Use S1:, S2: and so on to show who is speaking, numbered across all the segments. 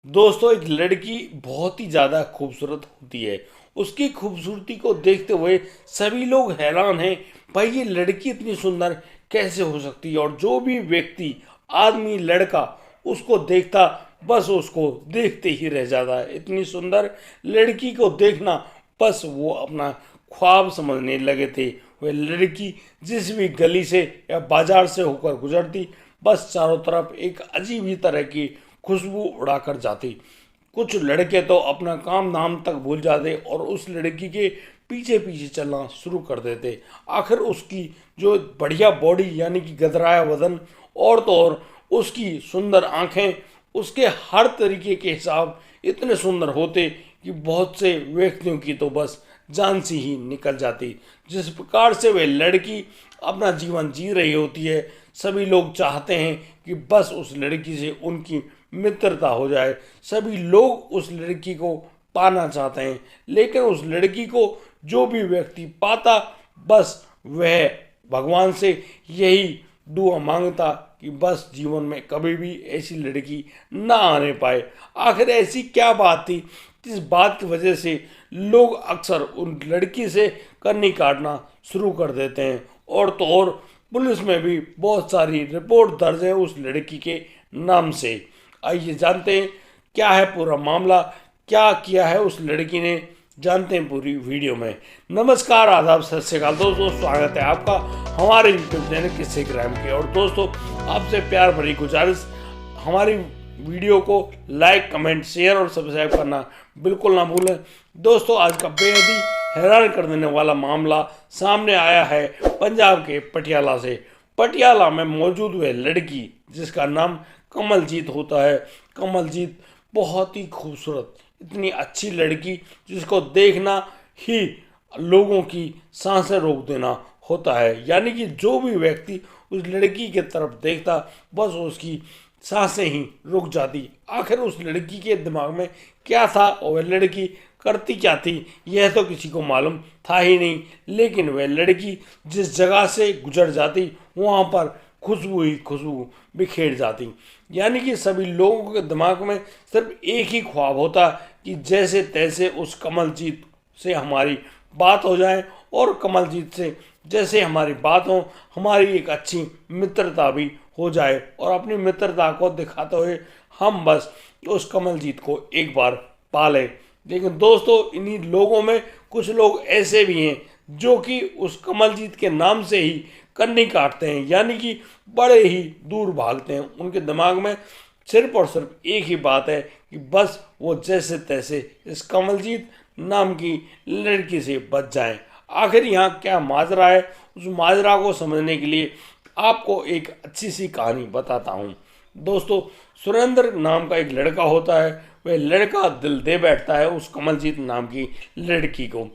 S1: दोस्तों, एक लड़की बहुत ही ज़्यादा खूबसूरत होती है। उसकी खूबसूरती को देखते हुए सभी लोग हैरान हैं। भाई, ये लड़की इतनी सुंदर कैसे हो सकती है? और जो भी व्यक्ति, आदमी, लड़का उसको देखता, बस उसको देखते ही रह जाता है। इतनी सुंदर लड़की को देखना बस वो अपना ख्वाब समझने लगे थे। वह लड़की जिस भी गली से या बाजार से होकर गुजरती, बस चारों तरफ एक अजीब ही तरह की खुशबू उड़ाकर जाती। कुछ लड़के तो अपना काम धाम तक भूल जाते और उस लड़की के पीछे पीछे चलना शुरू कर देते। आखिर उसकी जो बढ़िया बॉडी यानी कि गदराया बदन, और तो और उसकी सुंदर आंखें, उसके हर तरीके के हिसाब इतने सुंदर होते कि बहुत से व्यक्तियों की तो बस जान सी ही निकल जाती। जिस प्रकार से वह लड़की अपना जीवन जी रही होती है, सभी लोग चाहते हैं कि बस उस लड़की से उनकी मित्रता हो जाए। सभी लोग उस लड़की को पाना चाहते हैं, लेकिन उस लड़की को जो भी व्यक्ति पाता, बस वह भगवान से यही दुआ मांगता कि बस जीवन में कभी भी ऐसी लड़की ना आने पाए। आखिर ऐसी क्या बात थी जिस बात की वजह से लोग अक्सर उन लड़की से कन्नी काटना शुरू कर देते हैं? और तो और पुलिस में भी बहुत सारी रिपोर्ट दर्ज है उस लड़की के नाम से। आइए जानते हैं क्या है पूरा मामला, क्या किया है उस लड़की ने। जानते हैं पूरी वीडियो में। नमस्कार, आदाब, सत श्री अकाल दोस्तों, स्वागत है आपका हमारे यूट्यूब चैनल किस्से क्राइम के। और दोस्तों, आपसे प्यार भरी गुजारिश, हमारी वीडियो को लाइक, कमेंट, शेयर और सब्सक्राइब करना बिल्कुल ना भूलें। दोस्तों, आज का बेहद ही हैरान कर देने वाला मामला सामने आया है पंजाब के पटियाला से। पटियाला में मौजूद हुए लड़की जिसका नाम कमलजीत होता है। कमलजीत बहुत ही खूबसूरत, इतनी अच्छी लड़की जिसको देखना ही लोगों की सांसें रोक देना होता है। यानी कि जो भी व्यक्ति उस लड़की की तरफ देखता, बस उसकी सांसें ही रुक जाती। आखिर उस लड़की के दिमाग में क्या था और वह लड़की करती क्या थी, यह तो किसी को मालूम था ही नहीं। लेकिन वह लड़की जिस जगह से गुजर जाती, वहाँ पर खुशबू ही खुशबू बिखेर जाती। यानी कि सभी लोगों के दिमाग में सिर्फ एक ही ख्वाब होता कि जैसे तैसे उस कमलजीत से हमारी बात हो जाए, और कमलजीत से जैसे हमारी बात हो, हमारी एक अच्छी मित्रता भी हो जाए, और अपनी मित्रता को दिखाते हुए हम बस उस कमलजीत को एक बार पा लें। लेकिन दोस्तों, इन्हीं लोगों में कुछ लोग ऐसे भी हैं जो कि उस कमलजीत के नाम से ही कन्नी काटते हैं, यानी कि बड़े ही दूर भागते हैं। उनके दिमाग में सिर्फ और सिर्फ एक ही बात है कि बस वो जैसे तैसे इस कमलजीत नाम की लड़की से बच जाएं। आखिर यहाँ क्या माजरा है, उस माजरा को समझने के लिए आपको एक अच्छी सी कहानी बताता हूँ। दोस्तों, सुरेंद्र नाम का एक लड़का होता है। वह लड़का दिल दे बैठता है उस कमलजीत नाम की लड़की को।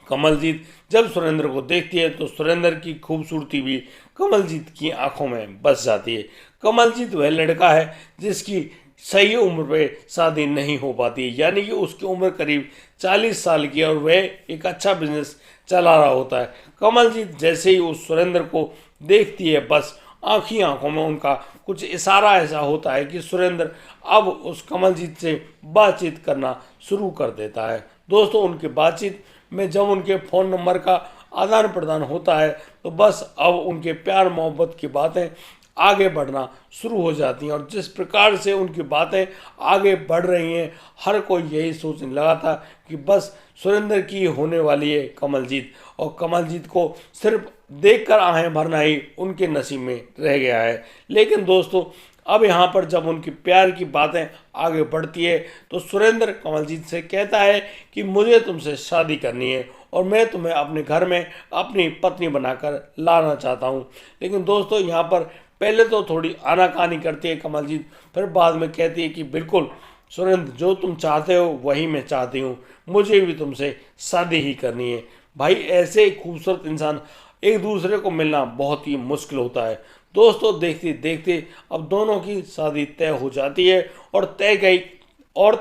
S1: कमलजीत जब सुरेंद्र को देखती है तो सुरेंद्र की खूबसूरती भी कमलजीत की आंखों में बस जाती है। कमलजीत वह लड़का है जिसकी सही उम्र पे शादी नहीं हो पाती है, यानी कि उसकी उम्र करीब 40 साल की है और वह एक अच्छा बिजनेस चला रहा होता है। कमलजीत जैसे ही उस सुरेंद्र को देखती है, बस आँख ही आंखों में उनका कुछ इशारा ऐसा होता है कि सुरेंद्र अब उस कमलजीत से बातचीत करना शुरू कर देता है। दोस्तों, उनकी बातचीत में जब उनके फ़ोन नंबर का आदान प्रदान होता है, तो बस अब उनके प्यार मोहब्बत की बातें आगे बढ़ना शुरू हो जाती हैं। और जिस प्रकार से उनकी बातें आगे बढ़ रही हैं, हर कोई यही सोचने लगा था कि बस सुरेंद्र की होने वाली है कमलजीत, और कमलजीत को सिर्फ देखकर आहें भरना ही उनके नसीब में रह गया है। लेकिन दोस्तों, अब यहाँ पर जब उनकी प्यार की बातें आगे बढ़ती है, तो सुरेंद्र कमलजीत से कहता है कि मुझे तुमसे शादी करनी है और मैं तुम्हें अपने घर में अपनी पत्नी बनाकर लाना चाहता हूँ। लेकिन दोस्तों, यहाँ पर पहले तो थोड़ी आनाकानी करती है कमलजीत, फिर बाद में कहती है कि बिल्कुल सुरेंद्र, जो तुम चाहते हो वही मैं चाहती हूँ, मुझे भी तुमसे शादी ही करनी है। भाई, ऐसे खूबसूरत इंसान एक दूसरे को मिलना बहुत ही मुश्किल होता है। दोस्तों, देखते देखते अब दोनों की शादी तय हो जाती है, और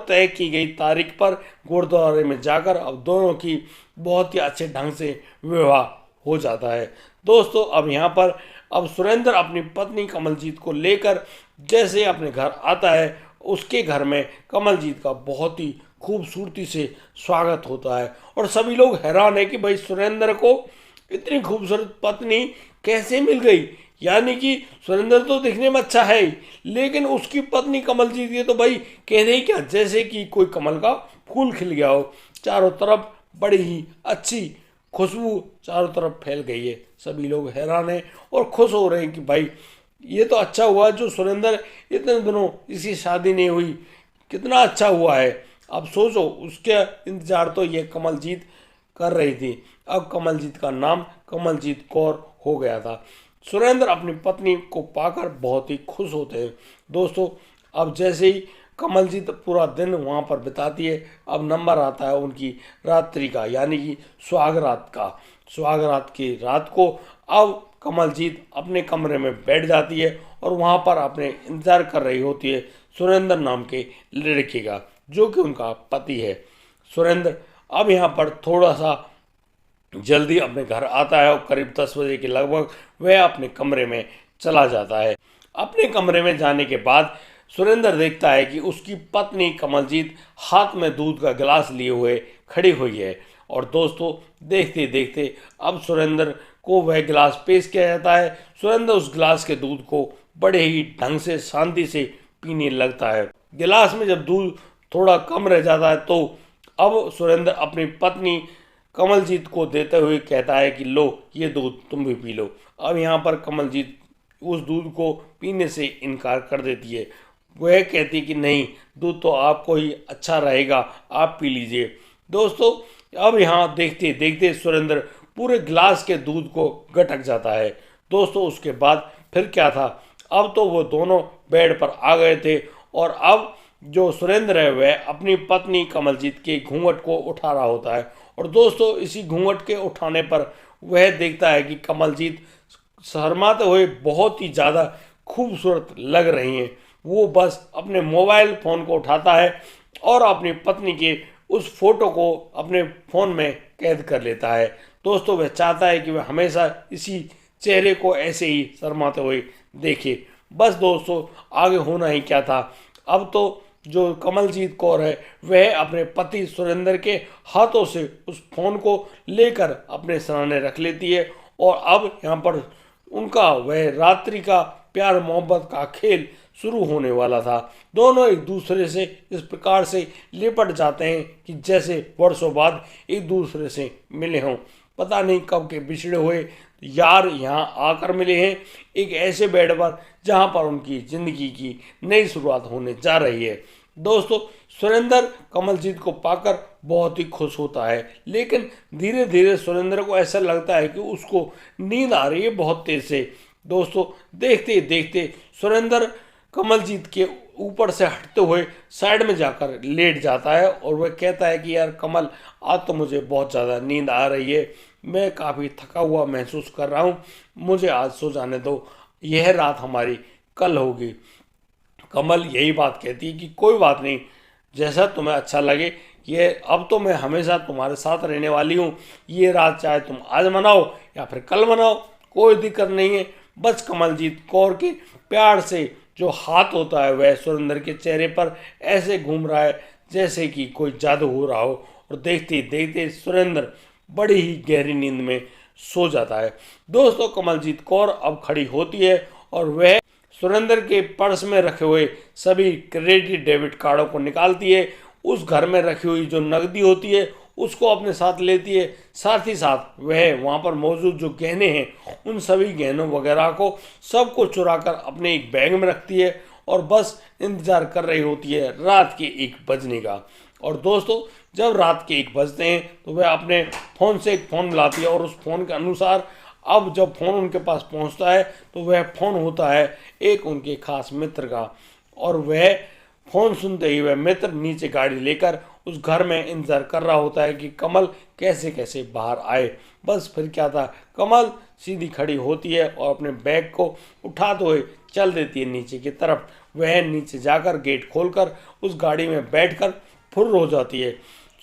S1: तय की गई तारीख पर गुरुद्वारे में जाकर अब दोनों की बहुत ही अच्छे ढंग से विवाह हो जाता है। दोस्तों, अब यहाँ पर अब सुरेंद्र अपनी पत्नी कमलजीत को लेकर जैसे अपने घर आता है, उसके घर में कमलजीत का बहुत ही खूबसूरती से स्वागत होता है और सभी लोग हैरान है कि भाई सुरेंद्र को इतनी खूबसूरत पत्नी कैसे मिल गई। यानी कि सुरेंद्र तो दिखने में अच्छा है ही, लेकिन उसकी पत्नी कमलजीत ये तो भाई कह रही क्या जैसे कि कोई कमल का फूल खिल गया हो। चारों तरफ बड़ी ही अच्छी खुशबू चारों तरफ फैल गई है। सभी लोग हैरान हैं और खुश हो रहे हैं कि भाई ये तो अच्छा हुआ जो सुरेंद्र इतने दिनों इसकी शादी नहीं हुई, कितना अच्छा हुआ है। अब सोचो उसके इंतजार तो ये कमलजीत कर रही थी। अब कमलजीत का नाम कमलजीत कौर हो गया था। सुरेंद्र अपनी पत्नी को पाकर बहुत ही खुश होते हैं। दोस्तों अब जैसे ही कमलजीत पूरा दिन वहाँ पर बिताती है, अब नंबर आता है उनकी रात्रि का, यानी कि सुहागरात का। सुहागरात की रात को अब कमलजीत अपने कमरे में बैठ जाती है और वहाँ पर अपने इंतजार कर रही होती है सुरेंद्र नाम के लड़के का, जो कि उनका पति है। सुरेंद्र अब यहाँ पर थोड़ा सा जल्दी अपने घर आता है और करीब 10 बजे के लगभग वह अपने कमरे में चला जाता है। अपने कमरे में जाने के बाद सुरेंद्र देखता है कि उसकी पत्नी कमलजीत हाथ में दूध का गिलास लिए हुए खड़ी हुई है। और दोस्तों देखते देखते अब सुरेंद्र को वह गिलास पेश किया जाता है। सुरेंद्र उस गिलास के दूध को बड़े ही ढंग से शांति से पीने लगता है। गिलास में जब दूध थोड़ा कम रह जाता है तो अब सुरेंद्र अपनी पत्नी कमलजीत को देते हुए कहता है कि लो ये दूध तुम भी पी लो। अब यहाँ पर कमलजीत उस दूध को पीने से इनकार कर देती है। वह कहती कि नहीं, दूध तो आपको ही अच्छा रहेगा, आप पी लीजिए। दोस्तों अब यहाँ देखते देखते सुरेंद्र पूरे गिलास के दूध को गटक जाता है। दोस्तों उसके बाद फिर क्या था, अब तो वो दोनों बेड पर आ गए थे और अब जो सुरेंद्र है वह अपनी पत्नी कमलजीत के घूंघट को उठा रहा होता है। और दोस्तों इसी घूंघट के उठाने पर वह देखता है कि कमलजीत शर्माते हुए बहुत ही ज़्यादा खूबसूरत लग रही हैं। वो बस अपने मोबाइल फ़ोन को उठाता है और अपनी पत्नी के उस फोटो को अपने फ़ोन में कैद कर लेता है। दोस्तों वह चाहता है कि वह हमेशा इसी चेहरे को ऐसे ही शर्माते हुए देखे। बस दोस्तों आगे होना ही क्या था, अब तो जो कमलजीत कौर है वह अपने पति सुरेंद्र के हाथों से उस फोन को लेकर अपने सराहने रख लेती है। और अब यहाँ पर उनका वह रात्रि का प्यार मोहब्बत का खेल शुरू होने वाला था। दोनों एक दूसरे से इस प्रकार से लिपट जाते हैं कि जैसे वर्षों बाद एक दूसरे से मिले हों। पता नहीं कब के बिछड़े हुए यार यहाँ आकर मिले हैं एक ऐसे बेड पर जहाँ पर उनकी जिंदगी की नई शुरुआत होने जा रही है। दोस्तों सुरेंद्र कमलजीत को पाकर बहुत ही खुश होता है, लेकिन धीरे धीरे सुरेंद्र को ऐसा लगता है कि उसको नींद आ रही है बहुत तेज से। दोस्तों देखते देखते सुरेंद्र कमलजीत के ऊपर से हटते हुए साइड में जाकर लेट जाता है और वह कहता है कि यार कमल, आज तो मुझे बहुत ज़्यादा नींद आ रही है, मैं काफ़ी थका हुआ महसूस कर रहा हूँ, मुझे आज सो जाने दो, यह रात हमारी कल होगी। कमल यही बात कहती है कि कोई बात नहीं, जैसा तुम्हें अच्छा लगे, ये अब तो मैं हमेशा तुम्हारे साथ रहने वाली हूँ, ये रात चाहे तुम आज मनाओ या फिर कल मनाओ, कोई दिक्कत नहीं है। बस कमलजीत कौर के प्यार से जो हाथ होता है वह सुरेंद्र के चेहरे पर ऐसे घूम रहा है जैसे कि कोई जादू हो रहा हो। और देखते देखते सुरेंद्र बड़ी ही गहरी नींद में सो जाता है। दोस्तों कमलजीत कौर अब खड़ी होती है और वह सुरेंद्र के पर्स में रखे हुए सभी क्रेडिट डेबिट कार्डों को निकालती है। उस घर में रखी हुई जो नकदी होती है उसको अपने साथ लेती है। साथ ही साथ वह वहाँ पर मौजूद जो गहने हैं उन सभी गहनों वगैरह को सबको चुरा कर अपने एक बैग में रखती है और बस इंतज़ार कर रही होती है रात के 1 बजने का। और दोस्तों जब रात के 1 बजते हैं तो वह अपने फ़ोन से एक फ़ोन मिलाती है और उस फ़ोन के अनुसार अब जब फ़ोन उनके पास पहुंचता है तो वह फ़ोन होता है एक उनके खास मित्र का। और वह फ़ोन सुनते ही वह मित्र नीचे गाड़ी लेकर उस घर में इंतज़ार कर रहा होता है कि कमल कैसे कैसे बाहर आए। बस फिर क्या था, कमल सीधी खड़ी होती है और अपने बैग को उठाते हुए चल देती है नीचे की तरफ। वह नीचे जाकर गेट खोलकर उस गाड़ी में बैठकर फुर्र हो जाती है।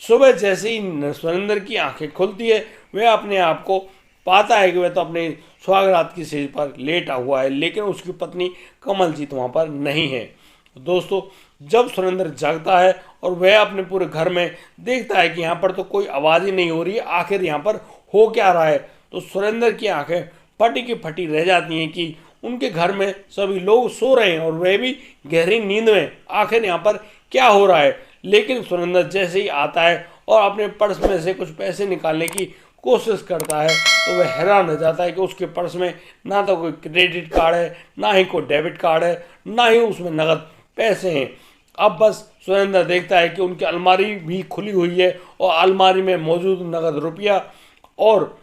S1: सुबह जैसे ही सुरेंद्र की आंखें खुलती है वह अपने आप को पाता है कि वह तो अपने सुहागरात की सेज पर लेटा हुआ है, लेकिन उसकी पत्नी कमलजीत वहाँ पर नहीं है। दोस्तों जब सुरेंद्र जागता है और वह अपने पूरे घर में देखता है कि यहाँ पर तो कोई आवाज़ ही नहीं हो रही है, आखिर यहाँ पर हो क्या रहा है, तो सुरेंद्र की आंखें फटी की फटी रह जाती हैं कि उनके घर में सभी लोग सो रहे हैं और वह भी गहरी नींद में, आखिर यहाँ पर क्या हो रहा है। लेकिन सुरेंद्र जैसे ही आता है और अपने पर्स में से कुछ पैसे निकालने की कोशिश करता है तो वह हैरान हो जाता है कि उसके पर्स में ना तो कोई क्रेडिट कार्ड है, ना ही कोई डेबिट कार्ड है, ना ही उसमें नकद पैसे हैं। अब बस सुरेंद्र देखता है कि उनकी अलमारी भी खुली हुई है और अलमारी में मौजूद नकद रुपया और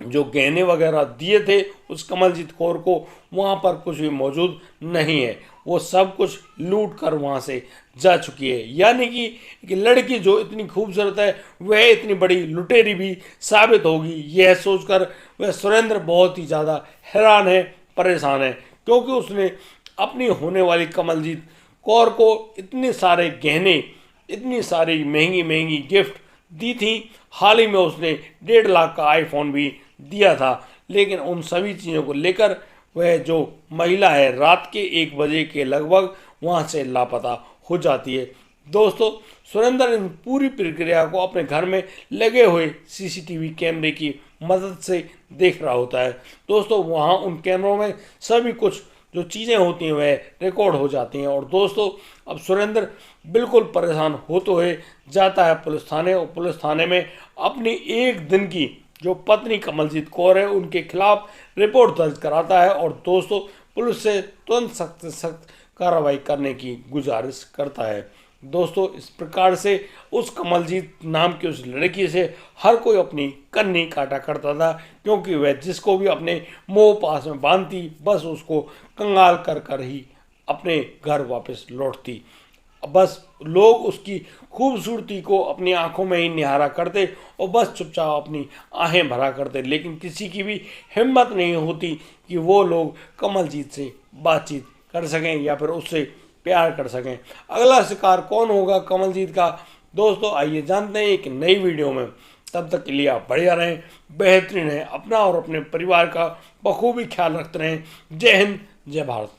S1: जो गहने वगैरह दिए थे उस कमलजीत कौर को, वहाँ पर कुछ भी मौजूद नहीं है। वो सब कुछ लूट कर वहाँ से जा चुकी है। यानी कि लड़की जो इतनी खूबसूरत है वह इतनी बड़ी लुटेरी भी साबित होगी, यह सोचकर वह सुरेंद्र बहुत ही ज़्यादा हैरान है, परेशान है, क्योंकि उसने अपनी होने वाली कमलजीत कौर को इतने सारे गहने, इतनी सारी महंगी महंगी गिफ्ट दी थी। हाल ही में उसने 1.5 लाख का आईफोन भी दिया था। लेकिन उन सभी चीज़ों को लेकर वह जो महिला है रात के 1 बजे के लगभग वहाँ से लापता हो जाती है। दोस्तों सुरेंद्र इन पूरी प्रक्रिया को अपने घर में लगे हुए सीसीटीवी कैमरे की मदद से देख रहा होता है। दोस्तों वहाँ उन कैमरों में सभी कुछ जो चीज़ें होती हैं वह रिकॉर्ड हो जाती हैं। और दोस्तों अब सुरेंद्र बिल्कुल परेशान होते हुए जाता है पुलिस थाने और पुलिस थाने में अपनी 1 दिन की जो पत्नी कमलजीत कौर है उनके खिलाफ रिपोर्ट दर्ज कराता है और दोस्तों पुलिस से तुरंत सख्त से सख्त कार्रवाई करने की गुजारिश करता है। दोस्तों इस प्रकार से उस कमलजीत नाम की उस लड़की से हर कोई अपनी कन्नी काटा करता था, क्योंकि वह जिसको भी अपने मोह पास में बांधती बस उसको कंगाल कर कर ही अपने घर वापस लौटती। बस लोग उसकी खूबसूरती को अपनी आंखों में ही निहारा करते और बस चुपचाप अपनी आहें भरा करते, लेकिन किसी की भी हिम्मत नहीं होती कि वो लोग कमलजीत से बातचीत कर सकें या फिर उससे प्यार कर सकें। अगला शिकार कौन होगा कमलजीत का, दोस्तों आइए जानते हैं एक नई वीडियो में। तब तक के लिए आप बढ़िया रहें, बेहतरीन रहें, अपना और अपने परिवार का बखूबी ख्याल रखते रहें। जय हिंद, जय भारत।